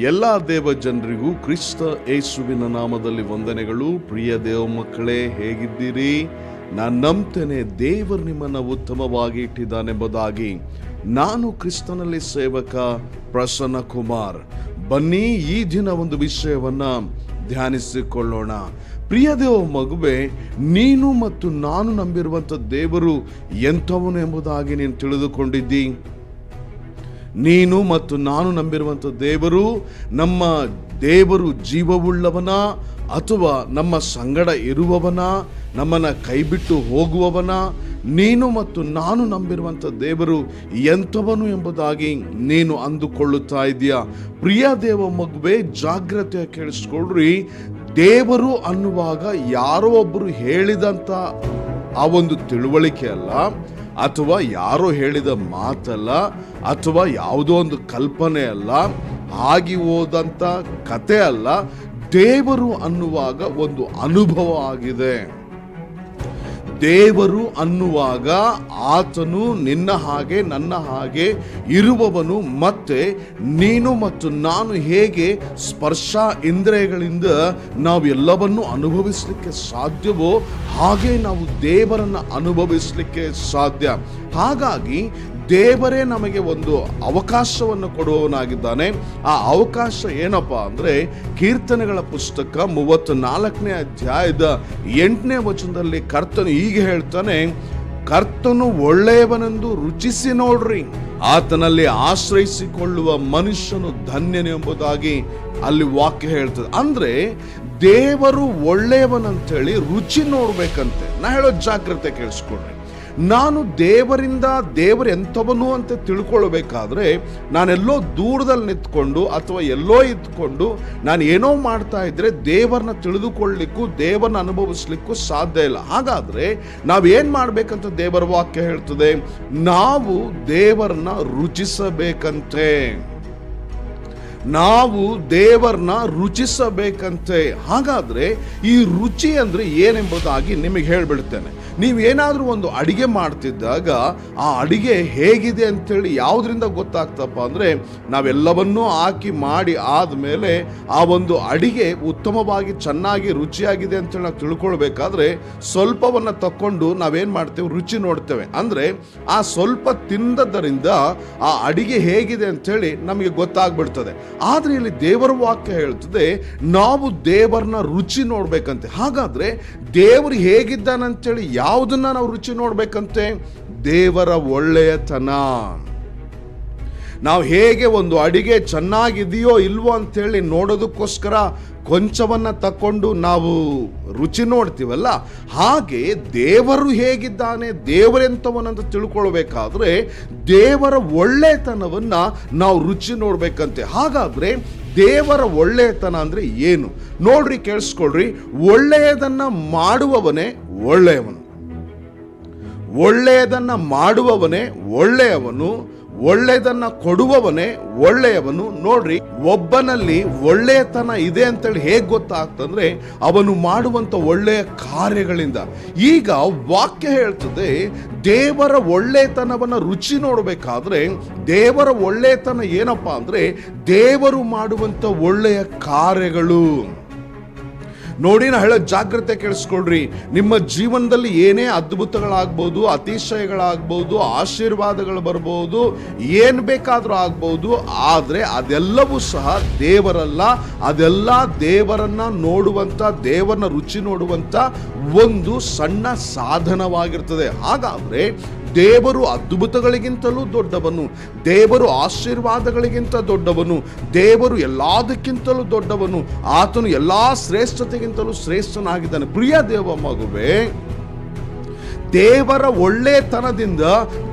ಎಲ್ಲ ದೇವ ಜನರಿಗೂ ಕ್ರಿಸ್ತ ಯೇಸುವಿನ ನಾಮದಲ್ಲಿ ವಂದನೆಗಳು. ಪ್ರಿಯ ದೇವ ಮಕ್ಕಳೇ, ಹೇಗಿದ್ದೀರಿ? ನಾನು ನಂಬ್ತೇನೆ ದೇವರು ನಿಮ್ಮನ್ನು ಉತ್ತಮವಾಗಿ ಇಟ್ಟಿದ್ದಾನೆಂಬುದಾಗಿ. ನಾನು ಕ್ರಿಸ್ತನಲ್ಲಿ ಸೇವಕ ಪ್ರಸನ್ನ ಕುಮಾರ್. ಬನ್ನಿ ಈ ದಿನ ಒಂದು ವಿಷಯವನ್ನ ಧ್ಯಾನಿಸಿಕೊಳ್ಳೋಣ. ಪ್ರಿಯ ದೇವ ಮಗುವೆ, ನೀನು ಮತ್ತು ನಾನು ನಂಬಿರುವಂಥ ದೇವರು ಎಂಥವನು ಎಂಬುದಾಗಿ ನೀನು ತಿಳಿದುಕೊಂಡಿದ್ದಿ. ನೀನು ಮತ್ತು ನಾನು ನಂಬಿರುವಂಥ ದೇವರು ನಮ್ಮ ದೇವರು ಜೀವವುಳ್ಳವನ ಅಥವಾ ನಮ್ಮ ಸಂಗಡ ಇರುವವನ, ನಮ್ಮನ್ನು ಕೈಬಿಟ್ಟು ಹೋಗುವವನ? ನೀನು ಮತ್ತು ನಾನು ನಂಬಿರುವಂಥ ದೇವರು ಎಂಥವನು ಎಂಬುದಾಗಿ ನೀನು ಅಂದುಕೊಳ್ಳುತ್ತಾ ಇದೆಯಾ? ಪ್ರಿಯ ದೇವ ಮಗುವೆ, ಜಾಗ್ರತೆ ಕೇಳಿಸ್ಕೊಳ್ರಿ. ದೇವರು ಅನ್ನುವಾಗ ಯಾರೋ ಒಬ್ಬರು ಹೇಳಿದಂಥ ಆ ಒಂದು ತಿಳುವಳಿಕೆ ಅಲ್ಲ, ಅಥವಾ ಯಾರೋ ಹೇಳಿದ ಮಾತಲ್ಲ, ಅಥವಾ ಯಾವುದೋ ಒಂದು ಕಲ್ಪನೆ ಅಲ್ಲ, ಆಗಿ ಹೋದಂಥ ಕತೆ ಅಲ್ಲ. ದೇವರು ಅನ್ನುವಾಗ ಒಂದು ಅನುಭವ ಆಗಿದೆ. ದೇವರು ಅನ್ನುವಾಗ ಆತನು ನಿನ್ನ ಹಾಗೆ ನನ್ನ ಹಾಗೆ ಇರುವವನು. ಮತ್ತೆ ನೀನು ಮತ್ತು ನಾನು ಹೇಗೆ ಸ್ಪರ್ಶ ಇಂದ್ರಿಯಗಳಿಂದ ನಾವೆಲ್ಲವನ್ನು ಅನುಭವಿಸಲಿಕ್ಕೆ ಸಾಧ್ಯವೋ ಹಾಗೆ ನಾವು ದೇವರನ್ನು ಅನುಭವಿಸಲಿಕ್ಕೆ ಸಾಧ್ಯ. ಹಾಗಾಗಿ ದೇವರೇ ನಮಗೆ ಒಂದು ಅವಕಾಶವನ್ನು ಕೊಡುವವನಾಗಿದ್ದಾನೆ. ಆ ಅವಕಾಶ ಏನಪ್ಪ ಅಂದರೆ, ಕೀರ್ತನೆಗಳ ಪುಸ್ತಕ 34ನೇ ಅಧ್ಯಾಯದ 8ನೇ ವಚನದಲ್ಲಿ ಕರ್ತನು ಹೀಗೆ ಹೇಳ್ತಾನೆ, ಕರ್ತನು ಒಳ್ಳೆಯವನೆಂದು ರುಚಿಸಿ ನೋಡ್ರಿ, ಆತನಲ್ಲಿ ಆಶ್ರಯಿಸಿಕೊಳ್ಳುವ ಮನುಷ್ಯನು ಧನ್ಯನು ಎಂಬುದಾಗಿ ಅಲ್ಲಿ ವಾಕ್ಯ ಹೇಳ್ತದೆ. ಅಂದ್ರೆ ದೇವರು ಒಳ್ಳೆಯವನಂತೇಳಿ ರುಚಿ ನೋಡ್ಬೇಕಂತೆ. ನಾ ಹೇಳೋ ಜಾಗ್ರತೆ ಕೇಳಿಸ್ಕೊಡ್ರಿ. ನಾನು ದೇವರಿಂದ ದೇವರು ಎಂಥವನು ಅಂತ ತಿಳ್ಕೊಳ್ಬೇಕಾದ್ರೆ ನಾನೆಲ್ಲೋ ದೂರದಲ್ಲಿ ನಿಂತ್ಕೊಂಡು ಅಥವಾ ಎಲ್ಲೋ ಇದ್ಕೊಂಡು ನಾನು ಏನೋ ಮಾಡ್ತಾ ಇದ್ರೆ ದೇವರನ್ನ ತಿಳಿದುಕೊಳ್ಳಲಿಕ್ಕೂ ದೇವರನ್ನ ಅನುಭವಿಸ್ಲಿಕ್ಕೂ ಸಾಧ್ಯ ಇಲ್ಲ. ಹಾಗಾದ್ರೆ ನಾವೇನ್ ಮಾಡ್ಬೇಕಂತ ದೇವರ ವಾಕ್ಯ ಹೇಳ್ತದೆ, ನಾವು ದೇವರನ್ನ ರುಚಿಸಬೇಕಂತೆ. ನಾವು ದೇವರನ್ನ ರುಚಿಸಬೇಕಂತೆ. ಹಾಗಾದ್ರೆ ಈ ರುಚಿ ಅಂದ್ರೆ ಏನೆಂಬುದಾಗಿ ನಿಮಗೆ ಹೇಳ್ಬಿಡ್ತೇನೆ. ನೀವೇನಾದ್ರೂ ಒಂದು ಅಡಿಗೆ ಮಾಡ್ತಿದ್ದಾಗ ಆ ಅಡಿಗೆ ಹೇಗಿದೆ ಅಂತೇಳಿ ಯಾವುದರಿಂದ ಗೊತ್ತಾಗ್ತಪ್ಪ ಅಂದ್ರೆ, ನಾವೆಲ್ಲವನ್ನೂ ಹಾಕಿ ಮಾಡಿ ಆದ್ಮೇಲೆ ಆ ಒಂದು ಅಡಿಗೆ ಉತ್ತಮವಾಗಿ ಚೆನ್ನಾಗಿ ರುಚಿಯಾಗಿದೆ ಅಂತೇಳಿ ನಾವು ತಿಳ್ಕೊಳ್ಬೇಕಾದ್ರೆ ಸ್ವಲ್ಪವನ್ನ ತಕೊಂಡು ನಾವೇನ್ ಮಾಡ್ತೇವೆ, ರುಚಿ ನೋಡ್ತೇವೆ. ಅಂದ್ರೆ ಆ ಸ್ವಲ್ಪ ತಿಂದದ್ದರಿಂದ ಆ ಅಡಿಗೆ ಹೇಗಿದೆ ಅಂತೇಳಿ ನಮಗೆ ಗೊತ್ತಾಗ್ಬಿಡ್ತದೆ. ಆದ್ರೆ ಇಲ್ಲಿ ದೇವರ ವಾಕ್ಯ ಹೇಳ್ತದೆ, ನಾವು ದೇವರನ್ನ ರುಚಿ ನೋಡ್ಬೇಕಂತೆ. ಹಾಗಾದ್ರೆ ದೇವರು ಹೇಗಿದ್ದಾನಂತೇಳಿ ಯಾವುದನ್ನ ನಾವು ರುಚಿ ನೋಡ್ಬೇಕಂತೆ? ದೇವರ ಒಳ್ಳೆಯತನ. ನಾವು ಹೇಗೆ ಒಂದು ಅಡಿಗೆ ಚೆನ್ನಾಗಿದೆಯೋ ಇಲ್ವೋ ಅಂತೇಳಿ ನೋಡೋದಕ್ಕೋಸ್ಕರ ಕೊಂಚವನ್ನ ತಕೊಂಡು ನಾವು ರುಚಿ ನೋಡ್ತೀವಲ್ಲ, ಹಾಗೆ ದೇವರು ಹೇಗಿದ್ದಾನೆ, ದೇವರೆಂಥವನಂತ ತಿಳ್ಕೊಳ್ಬೇಕಾದ್ರೆ ದೇವರ ಒಳ್ಳೆತನವನ್ನ ನಾವು ರುಚಿ ನೋಡ್ಬೇಕಂತೆ. ಹಾಗಾದ್ರೆ ದೇವರ ಒಳ್ಳೆಯತನ ಅಂದ್ರೆ ಏನು ನೋಡ್ರಿ, ಕೇಳಿಸ್ಕೊಳ್ರಿ. ಒಳ್ಳೆಯದನ್ನ ಮಾಡುವವನೇ ಒಳ್ಳೆಯವನು, ಒಳ್ಳೆಯದನ್ನ ಮಾಡುವವನೇ ಒಳ್ಳೆಯವನು, ಒಳ್ಳೆಯದನ್ನ ಕೊಡುವವನೇ ಒಳ್ಳೆಯವನು. ನೋಡ್ರಿ, ಒಬ್ಬನಲ್ಲಿ ಒಳ್ಳೆಯತನ ಇದೆ ಅಂತೇಳಿ ಹೇಗೆ ಗೊತ್ತಾಗ್ತಂದ್ರೆ ಅವನು ಮಾಡುವಂತ ಒಳ್ಳೆಯ ಕಾರ್ಯಗಳಿಂದ. ಈಗ ವಾಕ್ಯ ಹೇಳ್ತದೆ, ದೇವರ ಒಳ್ಳೆಯತನವನ್ನ ರುಚಿ ನೋಡಬೇಕಾದ್ರೆ ದೇವರ ಒಳ್ಳೆಯತನ ಏನಪ್ಪಾ ಅಂದ್ರೆ ದೇವರು ಮಾಡುವಂತ ಒಳ್ಳೆಯ ಕಾರ್ಯಗಳು. ನೋಡಿ, ನಾ ಹೇಳೋ ಜಾಗ್ರತೆ ಕೇಳಿಸ್ಕೊಳ್ರಿ. ನಿಮ್ಮ ಜೀವನದಲ್ಲಿ ಏನೇ ಅದ್ಭುತಗಳಾಗ್ಬೋದು, ಅತಿಶಯಗಳಾಗ್ಬೋದು, ಆಶೀರ್ವಾದಗಳು ಬರ್ಬೋದು, ಏನ್ ಬೇಕಾದ್ರೂ ಆಗ್ಬೋದು. ಆದ್ರೆ ಅದೆಲ್ಲವೂ ಸಹ ದೇವರಲ್ಲ. ಅದೆಲ್ಲ ದೇವರನ್ನ ನೋಡುವಂತ, ದೇವರನ್ನ ರುಚಿ ನೋಡುವಂತ ಒಂದು ಸಣ್ಣ ಸಾಧನವಾಗಿರ್ತದೆ. ಹಾಗಾದ್ರೆ ದೇವರು ಅದ್ಭುತಗಳಿಗಿಂತಲೂ ದೊಡ್ಡವನು, ದೇವರು ಆಶೀರ್ವಾದಗಳಿಗಿಂತ ದೊಡ್ಡವನು, ದೇವರು ಎಲ್ಲದಕ್ಕಿಂತಲೂ ದೊಡ್ಡವನು, ಆತನು ಎಲ್ಲಾ ಶ್ರೇಷ್ಠತೆಗಿಂತಲೂ ಶ್ರೇಷ್ಠನಾಗಿದ್ದಾನೆ. ಪ್ರಿಯ ದೇವ ಮಗುವೆ, ದೇವರ ಒಳ್ಳೆತನದಿಂದ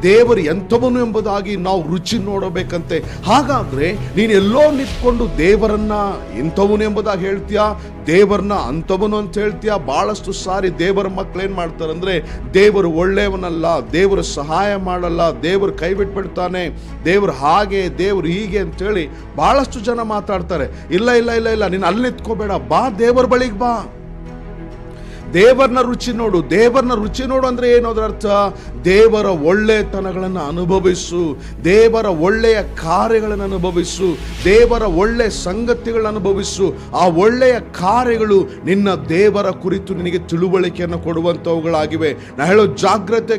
ದೇವರು ಎಂಥವನು ಎಂಬುದಾಗಿ ನಾವು ರುಚಿ ನೋಡಬೇಕಂತೆ. ಹಾಗಾದ್ರೆ ನೀನು ಎಲ್ಲೋ ನಿಂತ್ಕೊಂಡು ದೇವರನ್ನ ಎಂಥವನು ಎಂಬುದಾಗಿ ಹೇಳ್ತೀಯಾ, ದೇವರನ್ನ ಅಂಥವನು ಅಂತ ಹೇಳ್ತೀಯಾ. ಬಹಳಷ್ಟು ಸಾರಿ ದೇವರ ಮಕ್ಕಳು ಏನ್ ಮಾಡ್ತಾರಂದ್ರೆ, ದೇವರು ಒಳ್ಳೆಯವನಲ್ಲ, ದೇವರು ಸಹಾಯ ಮಾಡಲ್ಲ, ದೇವರು ಕೈ ಬಿಟ್ಬಿಡ್ತಾನೆ, ದೇವರು ಹಾಗೆ, ದೇವರು ಹೀಗೆ ಅಂತೇಳಿ ಬಹಳಷ್ಟು ಜನ ಮಾತಾಡ್ತಾರೆ. ಇಲ್ಲ ಇಲ್ಲ ಇಲ್ಲ ಇಲ್ಲ, ನೀನು ಅಲ್ಲಿ ನಿಂತ್ಕೋಬೇಡ, ಬಾ ದೇವರ ಬಳಿಗೆ ಬಾ. ದೇವರನ್ನ ರುಚಿ ನೋಡು. ದೇವರನ್ನ ರುಚಿ ನೋಡು ಅಂದ್ರೆ ಏನು? ಅದರ ಅರ್ಥ ದೇವರ ಒಳ್ಳೆತನಗಳನ್ನು ಅನುಭವಿಸು, ದೇವರ ಒಳ್ಳೆಯ ಕಾರ್ಯಗಳನ್ನು ಅನುಭವಿಸು, ದೇವರ ಒಳ್ಳೆಯ ಸಂಗತಿಗಳನ್ನು ಅನುಭವಿಸು. ಆ ಒಳ್ಳೆಯ ಕಾರ್ಯಗಳು ನಿನ್ನ ದೇವರ ಕುರಿತು ನಿನಗೆ ತಿಳುವಳಿಕೆಯನ್ನು ಕೊಡುವಂತವುಗಳಾಗಿವೆ. ನಾ ಹೇಳೋ ಜಾಗ್ರತೆ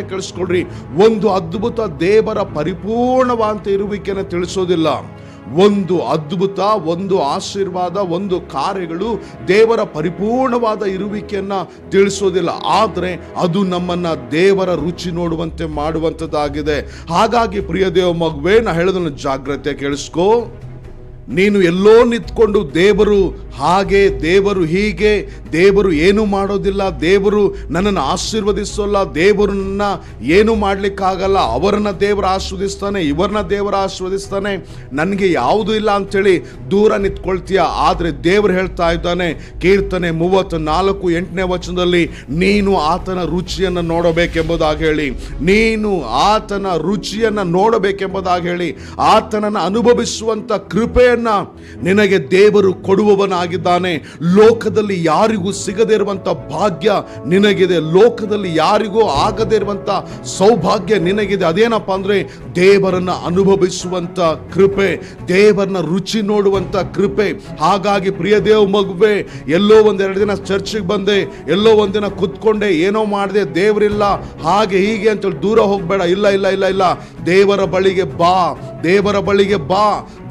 ಕೇಳಿಸ್ಕೊಡ್ರಿ. ಒಂದು ಅದ್ಭುತ ದೇವರ ಪರಿಪೂರ್ಣವಾದ ಇರುವಿಕೆಯನ್ನು ತಿಳಿಸೋದಿಲ್ಲ. ಒಂದು ಅದ್ಭುತ, ಒಂದು ಆಶೀರ್ವಾದ, ಒಂದು ಕಾರ್ಯಗಳು ದೇವರ ಪರಿಪೂರ್ಣವಾದ ಇರುವಿಕೆಯನ್ನ ತಿಳಿಸೋದಿಲ್ಲ. ಆದರೆ ಅದು ನಮ್ಮನ್ನ ದೇವರ ರುಚಿ ನೋಡುವಂತೆ ಮಾಡುವಂಥದ್ದಾಗಿದೆ. ಹಾಗಾಗಿ ಪ್ರಿಯ ದೇವ ಮಗುವೆ, ನಾ ಹೇಳೋದನ್ನು ಜಾಗ್ರತೆ ಕೇಳಿಸ್ಕೋ. ನೀನು ಎಲ್ಲೋ ನಿಂತ್ಕೊಂಡು ದೇವರು ಹಾಗೆ, ದೇವರು ಹೀಗೆ, ದೇವರು ಏನು ಮಾಡೋದಿಲ್ಲ, ದೇವರು ನನ್ನನ್ನು ಆಶೀರ್ವದಿಸೋಲ್ಲ, ದೇವರು ನನ್ನ ಏನು ಮಾಡ್ಲಿಕ್ಕಾಗಲ್ಲ, ಅವರನ್ನ ದೇವರು ಆಶೀರ್ವದಿಸ್ತಾನೆ, ಇವರನ್ನ ದೇವರು ಆಶೀರ್ವದಿಸ್ತಾನೆ, ನನಗೆ ಯಾವುದೂ ಇಲ್ಲ ಅಂತೇಳಿ ದೂರ ನಿಂತ್ಕೊಳ್ತೀಯ. ಆದರೆ ದೇವರು ಹೇಳ್ತಾ ಇದ್ದಾನೆ, ಕೀರ್ತನೆ 34:8ನೇ ವಚನದಲ್ಲಿ, ನೀನು ಆತನ ರುಚಿಯನ್ನು ನೋಡಬೇಕೆಂಬುದಾಗಿ ಹೇಳಿ, ನೀನು ಆತನ ರುಚಿಯನ್ನು ನೋಡಬೇಕೆಂಬುದಾಗಿ ಹೇಳಿ, ಆತನನ್ನು ಅನುಭವಿಸುವಂತ ಕೃಪೆ ನಿನಗೆ ದೇವರು ಕೊಡುವವನಾಗಿದ್ದಾನೆ. ಲೋಕದಲ್ಲಿ ಯಾರಿಗೂ ಸಿಗದೇ ಇರುವಂತ ಭಾಗ್ಯ ನಿನಗಿದೆ, ಲೋಕದಲ್ಲಿ ಯಾರಿಗೂ ಆಗದೇ ಇರುವಂತ ಸೌಭಾಗ್ಯ ನಿನಗಿದೆ. ಅದೇನಪ್ಪ ಅಂದ್ರೆ ದೇವರನ್ನ ಅನುಭವಿಸುವಂತ ಕೃಪೆ, ದೇವರನ್ನ ರುಚಿ ನೋಡುವಂತ ಕೃಪೆ. ಹಾಗಾಗಿ ಪ್ರಿಯ ದೇವ ಮಗುವೆ, ಎಲ್ಲೋ ಒಂದೆರಡು ದಿನ ಚರ್ಚಿಗೆ ಬಂದೆ, ಎಲ್ಲೋ ಒಂದಿನ ಕುತ್ಕೊಂಡೆ, ಏನೋ ಮಾಡಿದೆ, ದೇವರಿಲ್ಲ ಹಾಗೆ ಹೀಗೆ ಅಂತೇಳಿ ದೂರ ಹೋಗ್ಬೇಡ. ಇಲ್ಲ ಇಲ್ಲ ಇಲ್ಲ ಇಲ್ಲ, ದೇವರ ಬಳಿಗೆ ಬಾ, ದೇವರ ಬಳಿಗೆ ಬಾ,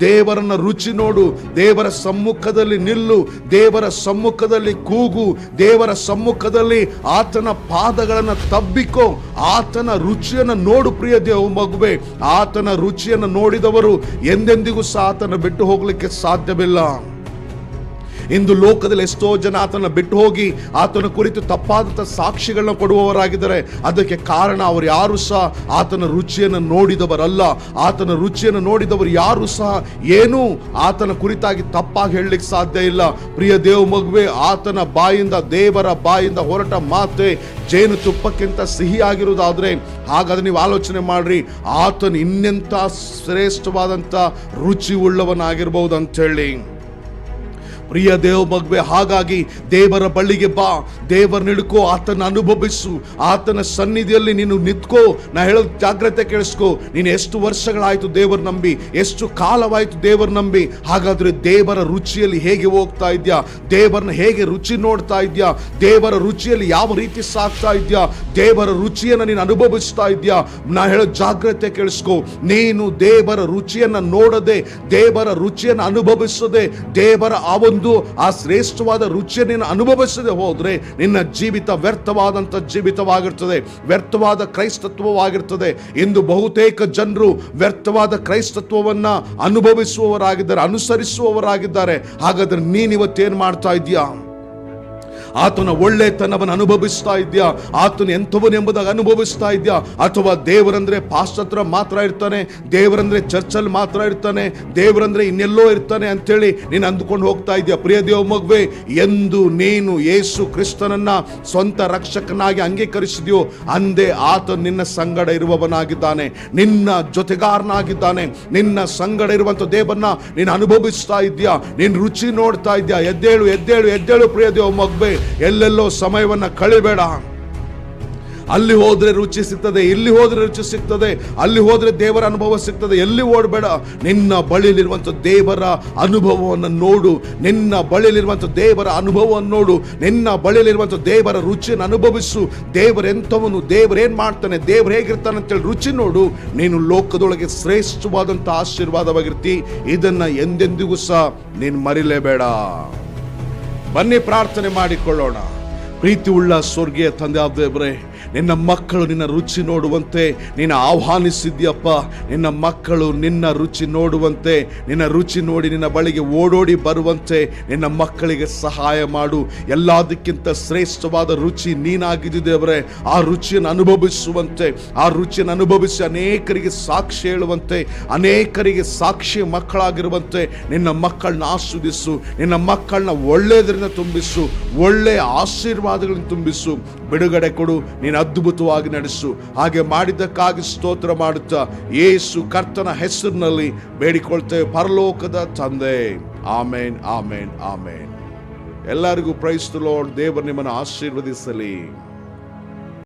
ದೇವರನ್ನ ರುಚಿ ನೋಡು, ದೇವರ ಸಮ್ಮುಖದಲ್ಲಿ ನಿಲ್ಲು, ದೇವರ ಸಮ್ಮುಖದಲ್ಲಿ ಕೂಗು, ದೇವರ ಸಮ್ಮುಖದಲ್ಲಿ ಆತನ ಪಾದಗಳನ್ನು ತಬ್ಬಿಕೋ, ಆತನ ರುಚಿಯನ್ನು ನೋಡು. ಪ್ರಿಯ ದೇವ ಮಗುವೆ, ಆತನ ರುಚಿಯನ್ನು ನೋಡಿದವರು ಎಂದೆಂದಿಗೂ ಸಹ ಆತನ ಬಿಟ್ಟು ಹೋಗ್ಲಿಕ್ಕೆ ಸಾಧ್ಯವಿಲ್ಲ. ಇಂದು ಲೋಕದಲ್ಲಿ ಎಷ್ಟೋ ಜನ ಆತನ ಬಿಟ್ಟು ಹೋಗಿ ಆತನ ಕುರಿತು ತಪ್ಪಾದಂಥ ಸಾಕ್ಷಿಗಳನ್ನ ಕೊಡುವವರಾಗಿದ್ದಾರೆ. ಅದಕ್ಕೆ ಕಾರಣ ಅವರು ಯಾರು ಸಹ ಆತನ ರುಚಿಯನ್ನು ನೋಡಿದವರಲ್ಲ. ಆತನ ರುಚಿಯನ್ನು ನೋಡಿದವರು ಯಾರು ಸಹ ಏನೂ ಆತನ ಕುರಿತಾಗಿ ತಪ್ಪಾಗಿ ಹೇಳಲಿಕ್ಕೆ ಸಾಧ್ಯ ಇಲ್ಲ. ಪ್ರಿಯ ದೇವ ಮಗುವೆ, ಆತನ ಬಾಯಿಂದ, ದೇವರ ಬಾಯಿಂದ ಹೊರಟ ಮಾತೆ ಜೇನು ತುಪ್ಪಕ್ಕಿಂತ ಸಿಹಿಯಾಗಿರುವುದಾದ್ರೆ, ಹಾಗಾದ್ರೆ ನೀವು ಆಲೋಚನೆ ಮಾಡ್ರಿ, ಆತನ ಇನ್ನೆಂಥ ಶ್ರೇಷ್ಠವಾದಂಥ ರುಚಿ ಉಳ್ಳವನಾಗಿರ್ಬಹುದು ಅಂತ ಹೇಳಿ. ಪ್ರಿಯ ದೇವ ಮಗುವೆ, ಹಾಗಾಗಿ ದೇವರ ಬಳಿಗೆ ಬಾ, ದೇವರನ್ನ ಹಿಡ್ಕೋ, ಆತನ ಅನುಭವಿಸು, ಆತನ ಸನ್ನಿಧಿಯಲ್ಲಿ ನೀನು ನಿಂತ್ಕೋ. ನಾ ಹೇಳೋದು ಜಾಗ್ರತೆ ಕೇಳಿಸ್ಕೋ. ನೀನು ಎಷ್ಟು ವರ್ಷಗಳಾಯ್ತು ದೇವರ ನಂಬಿ, ಎಷ್ಟು ಕಾಲವಾಯ್ತು ದೇವರ ನಂಬಿ, ಹಾಗಾದ್ರೆ ದೇವರ ರುಚಿಯಲ್ಲಿ ಹೇಗೆ ಹೋಗ್ತಾ ಇದ್ಯಾ? ದೇವರನ್ನ ಹೇಗೆ ರುಚಿ ನೋಡ್ತಾ ಇದ್ಯಾ? ದೇವರ ರುಚಿಯಲ್ಲಿ ಯಾವ ರೀತಿ ಸಾಕ್ತಾ ಇದ್ಯಾ? ದೇವರ ರುಚಿಯನ್ನು ನೀನು ಅನುಭವಿಸ್ತಾ ಇದ್ಯಾ? ನಾ ಹೇಳೋ ಜಾಗ್ರತೆ ಕೇಳಿಸ್ಕೋ. ನೀನು ದೇವರ ರುಚಿಯನ್ನ ನೋಡದೆ, ದೇವರ ರುಚಿಯನ್ನು ಅನುಭವಿಸದೆ, ದೇವರ ಆ ಶ್ರೇಷ್ಠವಾದ ರುಚಿಯನ್ನು ಅನುಭವಿಸದೆ ಹೋದ್ರೆ ನಿನ್ನ ಜೀವಿತ ವ್ಯರ್ಥವಾದಂತ ಜೀವಿತವಾಗಿರ್ತದೆ, ವ್ಯರ್ಥವಾದ ಕ್ರೈಸ್ತತ್ವವಾಗಿರ್ತದೆ. ಇಂದು ಬಹುತೇಕ ಜನರು ವ್ಯರ್ಥವಾದ ಕ್ರೈಸ್ತತ್ವವನ್ನ ಅನುಭವಿಸುವವರಾಗಿದ್ದಾರೆ, ಅನುಸರಿಸುವವರಾಗಿದ್ದಾರೆ. ಹಾಗಾದ್ರೆ ನೀನಿವತ್ತೇನು ಮಾಡ್ತಾ ಇದೀಯಾ? ಆತನ ಒಳ್ಳೆತನವನ್ನು ಅನುಭವಿಸ್ತಾ ಇದ್ಯಾ? ಆತನ ಎಂಥವನೆಂಬುದಾಗಿ ಅನುಭವಿಸ್ತಾ ಇದ್ಯಾ? ಅಥವಾ ದೇವರಂದ್ರೆ ಪಾಸ್ಟರ್ ಮಾತ್ರ ಇರ್ತಾನೆ, ದೇವರಂದ್ರೆ ಚರ್ಚಲ್ಲಿ ಮಾತ್ರ ಇರ್ತಾನೆ, ದೇವರಂದ್ರೆ ಇನ್ನೆಲ್ಲೋ ಇರ್ತಾನೆ ಅಂತೇಳಿ ನೀನು ಅಂದುಕೊಂಡು ಹೋಗ್ತಾ ಇದ್ಯಾ? ಪ್ರಿಯ ದೇವ ಮಗುವೆ, ಎಂದು ನೀನು ಯೇಸು ಕ್ರಿಸ್ತನನ್ನ ಸ್ವಂತ ರಕ್ಷಕನಾಗಿ ಅಂಗೀಕರಿಸಿದ್ಯೋ ಅಂದೇ ಆತ ನಿನ್ನ ಸಂಗಡ ಇರುವವನಾಗಿದ್ದಾನೆ, ನಿನ್ನ ಜೊತೆಗಾರನಾಗಿದ್ದಾನೆ. ನಿನ್ನ ಸಂಗಡ ಇರುವಂತ ದೇವರನ್ನ ನೀನು ಅನುಭವಿಸ್ತಾ ಇದ್ಯಾ? ನೀನು ರುಚಿ ನೋಡ್ತಾ ಇದ್ಯಾ? ಎದ್ದೇಳು ಎದ್ದೇಳು ಎದ್ದೇಳು ಪ್ರಿಯ ದೇವ ಮಗುವೆ, ಎಲ್ಲೆಲ್ಲೋ ಸಮಯವನ್ನ ಕಳಿಬೇಡ. ಅಲ್ಲಿ ಹೋದ್ರೆ ರುಚಿ ಸಿಗ್ತದೆ, ಇಲ್ಲಿ ಹೋದ್ರೆ ರುಚಿ ಸಿಗ್ತದೆ, ಅಲ್ಲಿ ಹೋದ್ರೆ ದೇವರ ಅನುಭವ ಸಿಗ್ತದೆ, ಎಲ್ಲಿ ಓಡಬೇಡ. ನಿನ್ನ ಬಳಿಯಲ್ಲಿರುವಂಥ ದೇವರ ಅನುಭವವನ್ನು ನೋಡು, ನಿನ್ನ ಬಳಿಯಲ್ಲಿರುವಂಥ ದೇವರ ಅನುಭವವನ್ನು ನೋಡು, ನಿನ್ನ ಬಳಿಯಲ್ಲಿರುವಂಥ ದೇವರ ರುಚಿಯನ್ನು ಅನುಭವಿಸು. ದೇವರೆಂಥವನು, ದೇವರೇನ್ ಮಾಡ್ತಾನೆ, ದೇವರು ಹೇಗಿರ್ತಾನೆ ಅಂತೇಳಿ ರುಚಿ ನೋಡು. ನೀನು ಲೋಕದೊಳಗೆ ಶ್ರೇಷ್ಠವಾದಂಥ ಆಶೀರ್ವಾದವಾಗಿರ್ತಿ. ಇದನ್ನ ಎಂದೆಂದಿಗೂ ಸಹ ನೀನು ಮರಿಲೇಬೇಡ. ಬನ್ನಿ ಪ್ರಾರ್ಥನೆ ಮಾಡಿಕೊಳ್ಳೋಣ. ಪ್ರೀತಿ ಉಳ್ಳ ಸ್ವರ್ಗೀಯ ತಂದೆ ದೇವರೇ, ನಿನ್ನ ಮಕ್ಕಳು ನಿನ್ನ ರುಚಿ ನೋಡುವಂತೆ ನೀನು ಆಹ್ವಾನಿಸಿದ್ಯಪ್ಪ. ನಿನ್ನ ಮಕ್ಕಳು ನಿನ್ನ ರುಚಿ ನೋಡುವಂತೆ, ನಿನ್ನ ರುಚಿ ನೋಡಿ ನಿನ್ನ ಬಳಿಗೆ ಓಡೋಡಿ ಬರುವಂತೆ ನಿನ್ನ ಮಕ್ಕಳಿಗೆ ಸಹಾಯ ಮಾಡು. ಎಲ್ಲದಕ್ಕಿಂತ ಶ್ರೇಷ್ಠವಾದ ರುಚಿ ನೀನಾಗಿದ್ದೆ ದೇವರೇ. ಆ ರುಚಿಯನ್ನು ಅನುಭವಿಸುವಂತೆ, ಆ ರುಚಿಯನ್ನು ಅನುಭವಿಸಿ ಅನೇಕರಿಗೆ ಸಾಕ್ಷಿ ಹೇಳುವಂತೆ, ಅನೇಕರಿಗೆ ಸಾಕ್ಷಿ ಮಕ್ಕಳಾಗಿರುವಂತೆ ನಿನ್ನ ಮಕ್ಕಳನ್ನ ಆಸ್ವಾದಿಸು. ನಿನ್ನ ಮಕ್ಕಳನ್ನ ಒಳ್ಳೆಯದರಿಂದ ತುಂಬಿಸು, ಒಳ್ಳೆಯ ಆಶೀರ್ವಾದಗಳನ್ನು ತುಂಬಿಸು, ಬಿಡುಗಡೆ ಕೊಡು, ನೀನು ಅದ್ಭುತವಾಗಿ ನಡೆಸು. ಹಾಗೆ ಮಾಡಿದ್ದಕ್ಕಾಗಿ ಸ್ತೋತ್ರ ಮಾಡುತ್ತಾ ಯೇಸು ಕರ್ತನ ಹೆಸರಿನಲ್ಲಿ ಬೇಡಿಕೊಳ್ತೇವೆ ಪರಲೋಕದ ತಂದೆ. ಆಮೇನ್, ಆಮೇನ್, ಆಮೇನ್. ಎಲ್ಲರಿಗೂ ಪ್ರೈಸ್ ದಿ ಲಾರ್ಡ್. ದೇವರು ನಿಮ್ಮನ್ನು ಆಶೀರ್ವದಿಸಲಿ.